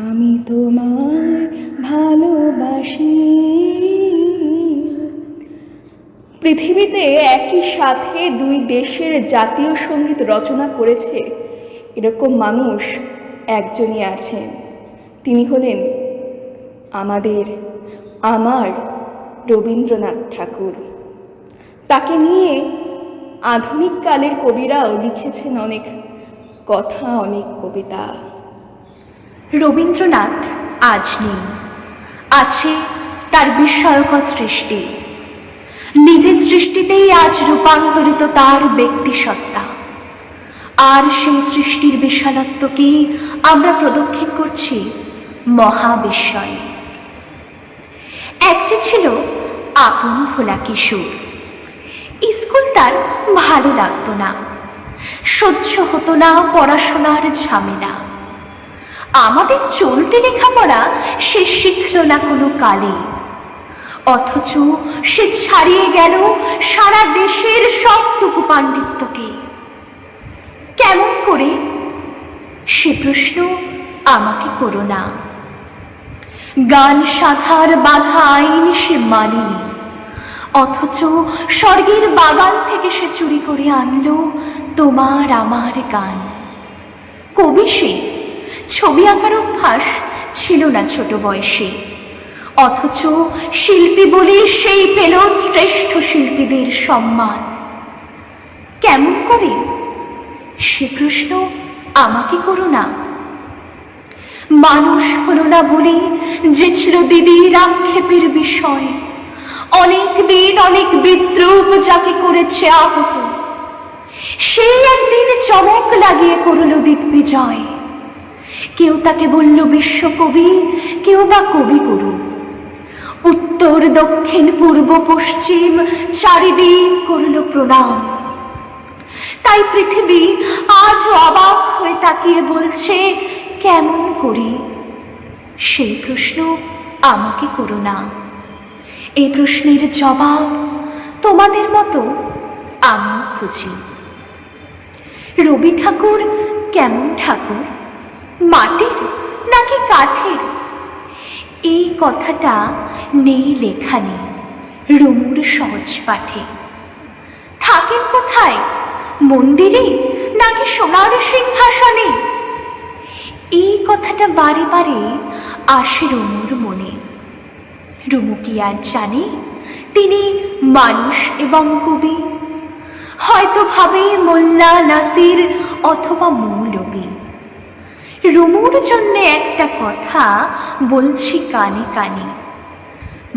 আমি তোমায় ভালোবাসি। পৃথিবীতে একই সাথে দুই দেশের জাতীয় সঙ্গীত রচনা করেছে এরকম মানুষ একজনই আছেন। তিনি হলেন আমার রবীন্দ্রনাথ ঠাকুর। তাকে নিয়ে আধুনিক কালের কবিরাও লিখেছেন অনেক কথা, অনেক কবিতা। রবীন্দ্রনাথ আজ নেই, আছে তার বিস্ময়কর সৃষ্টি। নিজের সৃষ্টিতেই আজ রূপান্তরিত তার ব্যক্তিসত্তা, আর সেই সৃষ্টির বিশালত্বকেই আমরা প্রদক্ষিণ করছি মহাবিস্ময়ে। এক যে ছিল আপন ভোলা কিশোর, স্কুল তার ভালো লাগতো না, সহ্য হতো না পড়াশোনার ঝামেলা। আমাদের চলতে লেখাপড়া সে শিখল না কোনো কালে, অথচ সে ছাড়িয়ে গেল সারা দেশের সবটুকু পাণ্ডিত্যকে। কেমন করে, সে প্রশ্ন আমাকে করো না। গান সাধার বাধা আইন সে মানেনি, অথচ স্বর্গের বাগান থেকে সে চুরি করে আনলো তোমার আমার গান। কবি সে, ছবি আঁকার অভ্যাস ছিল না ছোট বয়সে, অথচ শিল্পী বলে সেই পেল শ্রেষ্ঠ শিল্পীদের সম্মান। কেমন করে, সে প্রশ্ন আমাকে করো না। মানুষ হলো না বলে যে ছিল দিদির আক্ষেপের বিষয়, অনেক দিন অনেক বিদ্রুপ যাকে করেছে আহত, সেই একদিন চমক লাগিয়ে করল দিগ্বিজয়। কেউ তাকে বলল বিশ্বকবি, কেউ বা কবিগুরু। উত্তর দক্ষিণ পূর্ব পশ্চিম চারিদিক করল প্রণাম। তাই পৃথিবী আজও অবাক হয়ে তাকিয়ে বলছে কেমন করে। সেই প্রশ্ন আমাকে করো না। এই প্রশ্নের জবাব তোমাদের মতো আমি খুঁজি। রবি ঠাকুর কেমন ঠাকুর, মাটির নাকি কাঠের? এই কথাটা নেই লেখা নেই রুমুর সহজ পাঠে। থাকেন কোথায়, মন্দিরে নাকি সোনার সিংহাসনে? এই কথাটা বারে বারে আসে রুমুর মনে। রুমু কি আর জানে তিনি মানুষ এবং কবি? হয়তো ভাবে মোল্লা নাসির অথবা মৌলবী। রুমুর জন্য একটা কথা বলছি কানে কানে,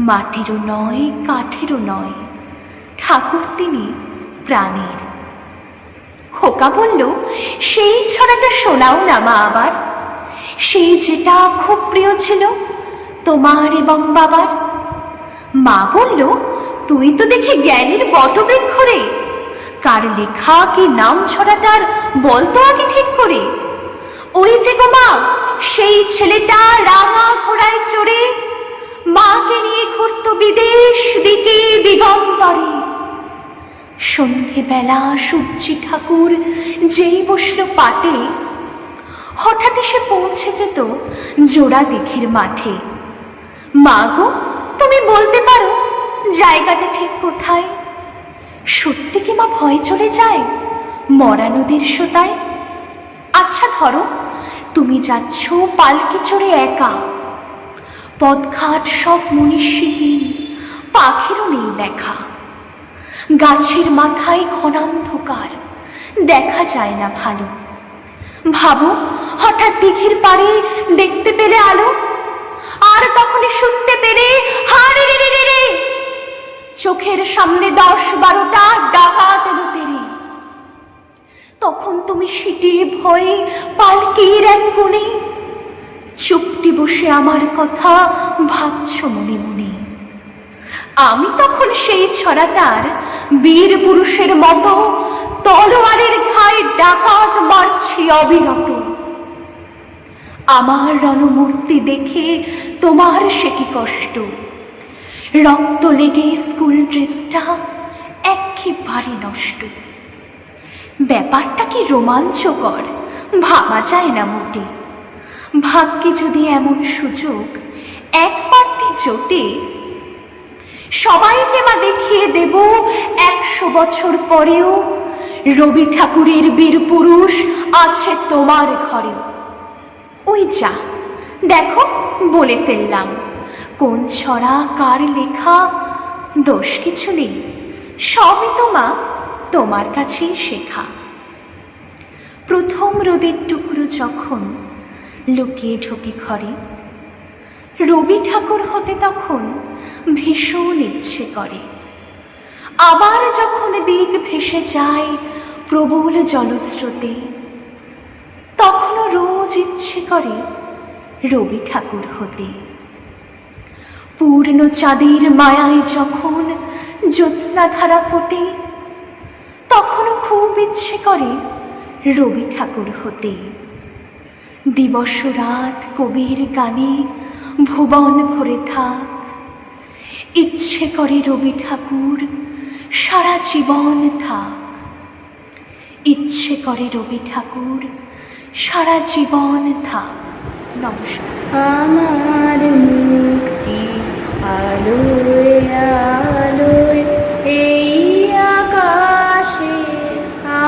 মাটিরও নয় কাঠেরও নয়, ঠাকুর তিনি প্রাণের। খোকা বলল, সেই ছড়াটা শোনাও না মা আবার, সেই যেটা খুব প্রিয় ছিল তোমার এবং বাবার। মা বলল, তুই তো দেখে জ্ঞানের বটবৃক্ষ রে, কার লেখা কি নাম ছড়াটার বলতো আগে ঠিক করে। ওই যে গো মা, সেই ছেলেটা রাঙা ঘোড়ায় চড়ে মাকে নিয়ে ঘুরত বিদেশ দিকে দিগন্তরে। সন্ধেবেলা সূর্যি ঠাকুর যেই বসল পাটে, হঠাৎ এসে পৌঁছে যেত জোড়া দিঘির মাঠে। মা গো, তুমি বলতে পারো জায়গাটা ঠিক কোথায়? সত্যি কি মা ভয় চলে যায় মরা নদীর সোতায়? আচ্ছা ধরো, তুমি যাচ্ছ পালকি চড়ে একা, পথঘাট সব মনীষীহীন, পাখিরও নেই দেখা। গাছের মাথায় ঘনান্ধকার, দেখা যায় না ভালো। ভাবো, হঠাৎ দিঘির পাড়ে দেখতে পেলে আলো, আর তখনই শুনতে পেলে হারে রে রে রে রে, চোখের সামনে 10-12টা ডাকাত এলো তেরে। তখন তুমি সিটিয়ে ভয়ে পালকির এক কোণে চুপটি বসে আমার কথা ভাবছ মনে মনে। আমি তখন সেই ছড়াটার বীর পুরুষের মতো তলোয়ারের ঘায়ে ডাকাত মারছি অবিরত। আমার রণমূর্তি দেখে তোমার সে কি কষ্ট, রক্ত লেগে স্কুল ড্রেসটা একেবারে নষ্ট। ব্যাপারটা কি রোমাঞ্চকর, ভাবা যায় না মোটে। ভাগ্যে যদি এমন সুযোগ একবারটি জোটে, সবাইকে মা দেখিয়ে দেব 100 বছর পরেও রবি ঠাকুরের বীর পুরুষ আছে তোমার ঘরেও। ওই যা দেখো, বলে ফেললাম কোন ছড়া কার লেখা, দোষ কিছু নেই, সবই তো মা তোমার কাছেই শেখা। প্রথম রোদের টুকরো যখন লুকিয়ে ঢোকে ঘরে, রবি ঠাকুর হতে তখন ভীষণ ইচ্ছে করে। আবার যখন দিক ভেসে যায় প্রবল জলস্রোতে, তখনও রোজ ইচ্ছে করে রবি ঠাকুর হতে। পূর্ণ চাঁদের মায়ায় যখন জ্যোৎস্না ধারা ফোটে, তখনও খুব ইচ্ছে করে রবি ঠাকুর হতে। দিবস রাত কবির গানে ভুবন ভরে থাক, ইচ্ছে করে রবি ঠাকুর সারা জীবন থাক। ইচ্ছে করে রবি ঠাকুর সারা জীবন থাক। নমস্কার। আমার মুক্তি আলোয় আলোয় এই আকাশে,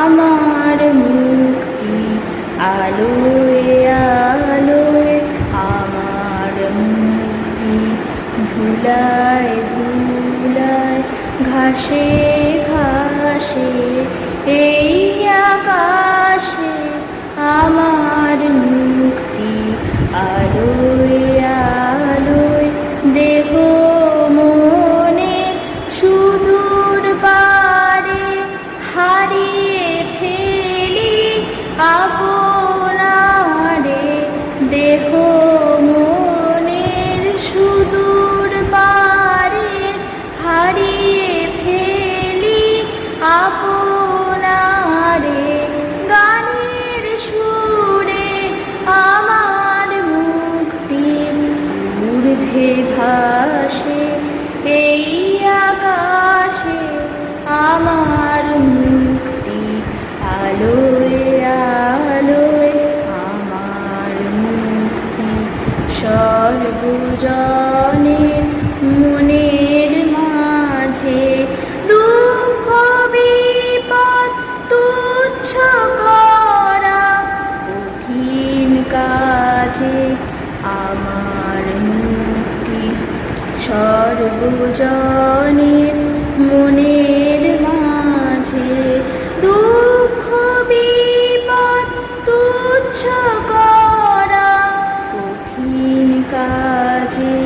আমার মুক্তি আলোয় আলোয়, আমার মুক্তি ধুলায় ধুলায়, ঘাসে ঘাসে এই আকাশে, আমার মুক্তি আলোয় আলোয়। দেহ মনে সুদূর পারে হারিয়ে ফেলি আপনারে, দেহ মনের সুদূর পারে হারিয়ে ফেলি আপনারে। বহুজনের মনের মাঝে দুঃখ বিপদ তুচ্ছ করা কঠিন কাজে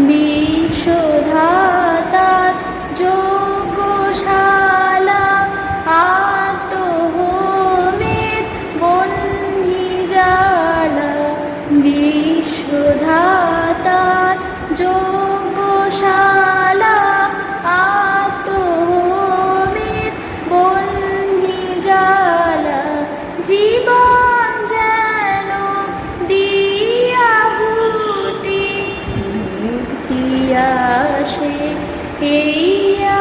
বিশ্বধাতার যোগ্যশালা আত্মহোমের বহ্নি জ্বালা বিশ্বধাতার যোগ্যশালা আত্মহোমের বহ্নি জ্বালা জীবন যেন দিয়াহুতি মুক্তি আসে এই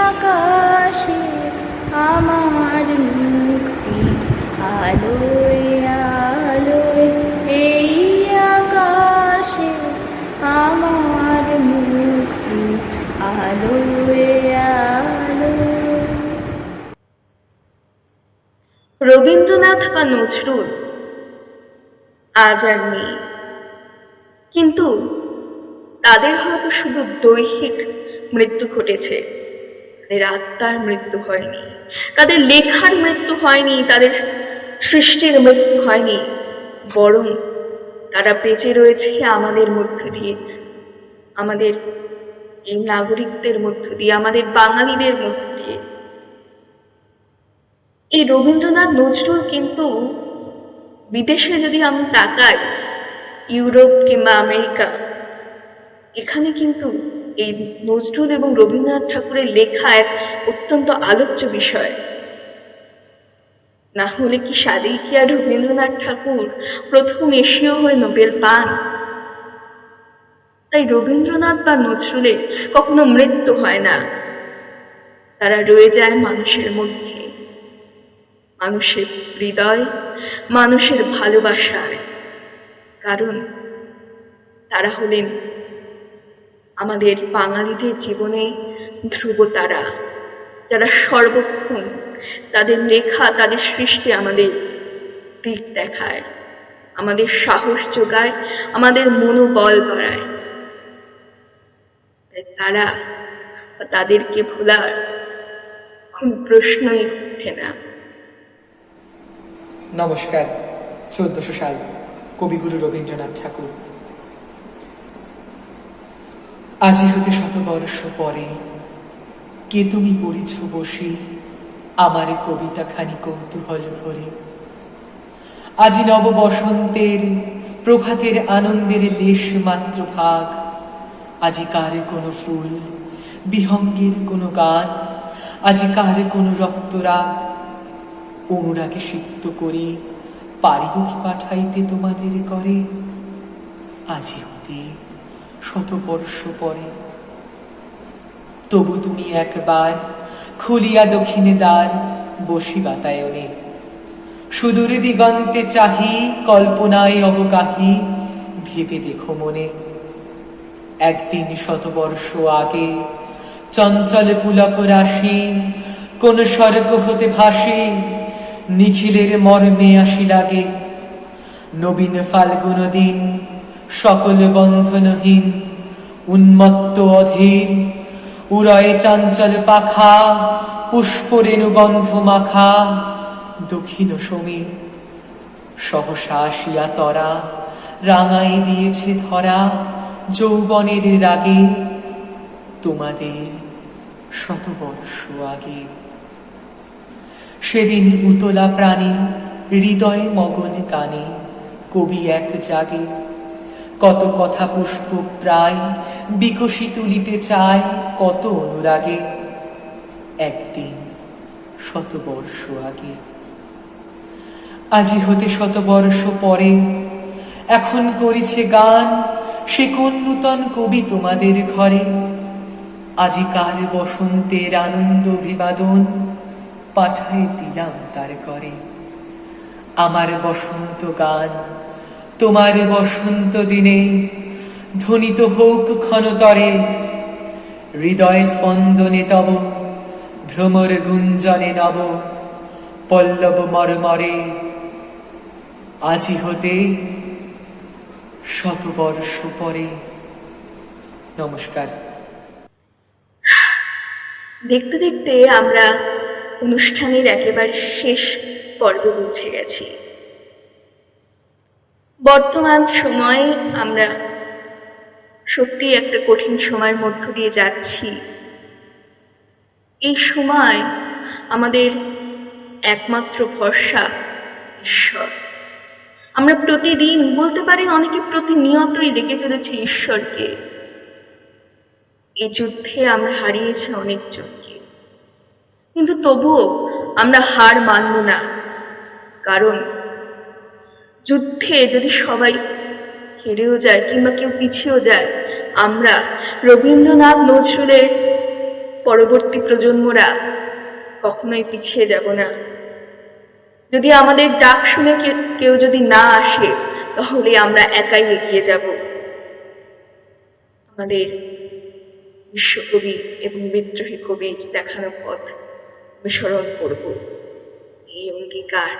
আকাশে আমার মুক্তি আলোয় আলোয় এই আকাশে আমার মুক্তি আলোয় আলোয়। রবীন্দ্রনাথ বা নজরুল আজ আর নেই, কিন্তু তাদের হয়তো শুধু দৈহিক মৃত্যু ঘটেছে, তাদের আত্মার মৃত্যু হয়নি, তাদের লেখার মৃত্যু হয়নি, তাদের সৃষ্টির মৃত্যু হয়নি, বরং তারা বেঁচে রয়েছে আমাদের মধ্য দিয়ে, আমাদের এই নাগরিকদের মধ্য দিয়ে, আমাদের বাঙালিদের মধ্য দিয়ে। এই রবীন্দ্রনাথ নজরুল কিন্তু বিদেশে যদি আমি তাকাই, ইউরোপ কিংবা আমেরিকা, এখানে কিন্তু এই নজরুল এবং রবীন্দ্রনাথ ঠাকুরের লেখা এক অত্যন্ত আলোচ্য বিষয়। না হলে কি সাদেই কি আর রবীন্দ্রনাথ ঠাকুর প্রথম এশীয় হয়ে নোবেল পান? তাই রবীন্দ্রনাথ বা নজরুলের কখনো মৃত্যু হয় না, তারা রয়ে যায় মানুষের মধ্যে, মানুষের হৃদয়, মানুষের ভালোবাসায়, কারণ তারা হলেন আমাদের বাঙালিদের জীবনে ধ্রুবতারা, যারা সর্বক্ষণ তাদের লেখা, তাদের সৃষ্টি আমাদের দিক দেখায়, আমাদের সাহস যোগায়, আমাদের মনোবল বাড়ায়। তারা তাদেরকে ভোলার কোন প্রশ্নই ওঠে না। নমস্কার। 1400 সাল, কবিগুরু রবীন্দ্রনাথ ঠাকুর। আজি হতে শতবর্ষ পরে কে তুমি পড়িছ বসে আমার কবিতা খানি কৌতূহল ভরে। আজি নব বসন্তের প্রভাতের আনন্দের লেশ মাত্র ভাগ, আজি কার কোনো ফুল বিহঙ্গের কোনো গান, আজি কার কোনো রক্তরাগ, অনুরাগে সিক্ত করি পারিব কি পাঠাইতে তোমাদের করে। আজি হতে শতবর্ষ পরে তবু তুমি একবার খুলিয়া দক্ষিণে দ্বার বসি বাতায়নে, সুদূর দিগন্তে চাহি কল্পনায় অবগাহী ভেবে দেখো মনে। একদিন শতবর্ষ আগে চঞ্চল পুলক রাশি কোন স্বর্গ হতে ভাসে, নিখিলের মর্মে আসি লাগে। নবীন ফাল্গুন দিন সকল বন্ধনহীন, উন্মত্ত অধীর উড়য়ে চাঞ্চল পাখা, পুষ্পরেণু গন্ধ মাখা দক্ষিণ সমীর। সহসা আসিয়া তরা রাঙাই দিয়েছে ধরা যৌবনের রাগে, তোমাদের শতবর্ষ আগে। সেদিন উতলা প্রাণী হৃদয়ে মগন কানে কবি এক জাগে, কত কথা পুষ্প প্রায় বিকশি তুলিতে চায় কত অনুরাগে। একদিন শতবর্ষ আগে আজি হতে শতবর্ষ পরে এখন করিছে গান সে কোন নূতন কবি তোমাদের ঘরে। আজি কার বসন্তের আনন্দ অভিবাদন পাঠাই দিলাম তার করে। আমার বসন্ত গান তোমার বসন্ত দিনে ধ্বনিত হোক ক্ষণতরে, হৃদয় স্পন্দনে তব ভ্রমর গুঞ্জনে নব পল্লব মর্মরে। আজি হতে শতবর্ষ পরে। নমস্কার। দেখতে দেখতে আমরা অনুষ্ঠানের একেবারে শেষ পর্বে পৌঁছে গেছি। বর্তমান সময়ে আমরা সত্যি একটা কঠিন সময়ের মধ্য দিয়ে যাচ্ছি। এই সময় আমাদের একমাত্র ভরসা ঈশ্বর। আমরা প্রতিদিন, বলতে পারেন অনেকে প্রতিনিয়তই ডেকে চলেছে ঈশ্বরকে। এই যুদ্ধে আমরা হারিয়েছি অনেকজনকে, কিন্তু তবুও আমরা হার মানব না। কারণ যুদ্ধে যদি সবাই হেরেও যায় কিংবা কেউ পিছিয়েও যায়, আমরা রবীন্দ্রনাথ নজরুলের পরবর্তী প্রজন্মরা কখনোই পিছিয়ে যাব না। যদি আমাদের ডাক শুনে কেউ যদি না আসে, তাহলে আমরা একাই এগিয়ে যাব। আমাদের বিশ্বকবি এবং বিদ্রোহী কবির দেখানো পথ অনুসরণ করব, এই অঙ্গীকার।